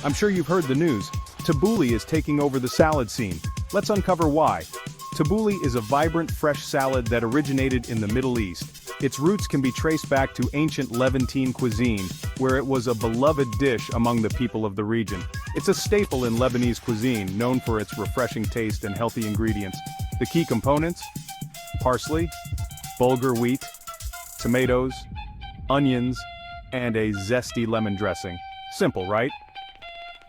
I'm sure you've heard the news. Tabouli is taking over the salad scene. Let's uncover why. Tabouli is a vibrant, fresh salad that originated in the Middle East. Its roots can be traced back to ancient Levantine cuisine, where it was a beloved dish among the people of the region. It's a staple in Lebanese cuisine, known for its refreshing taste and healthy ingredients. The key components? Parsley, bulgur wheat, tomatoes, onions, and a zesty lemon dressing. Simple, right?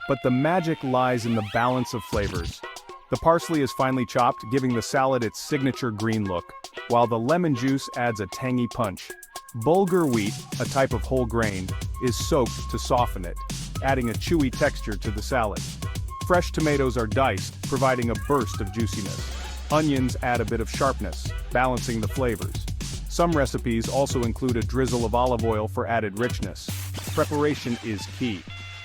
But the magic lies in the balance of flavors. The parsley is finely chopped, giving the salad its signature green look, while the lemon juice adds a tangy punch. Bulgur wheat, a type of whole grain, is soaked to soften it, adding a chewy texture to the salad. Fresh tomatoes are diced, providing a burst of juiciness. Onions add a bit of sharpness, balancing the flavors. Some recipes also include a drizzle of olive oil for added richness. Preparation is key.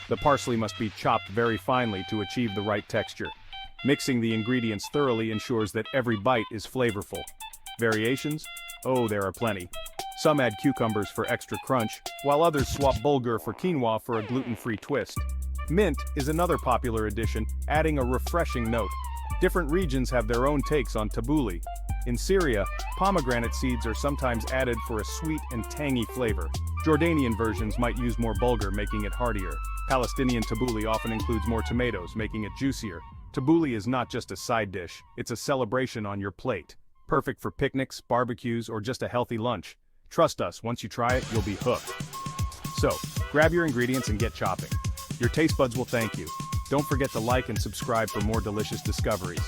The parsley must be chopped very finely to achieve the right texture. Mixing the ingredients thoroughly ensures that every bite is flavorful. Variations? Oh, there are plenty. Some add cucumbers for extra crunch, while others swap bulgur for quinoa for a gluten-free twist. Mint is another popular addition, adding a refreshing note. Different regions have their own takes on tabouli. In Syria, pomegranate seeds are sometimes added for a sweet and tangy flavor. Jordanian versions might use more bulgur, making it heartier. Palestinian tabouli often includes more tomatoes, making it juicier. Tabouli is not just a side dish, it's a celebration on your plate. Perfect for picnics, barbecues, or just a healthy lunch. Trust us, once you try it, you'll be hooked. So, grab your ingredients and get chopping. Your taste buds will thank you. Don't forget to like and subscribe for more delicious discoveries.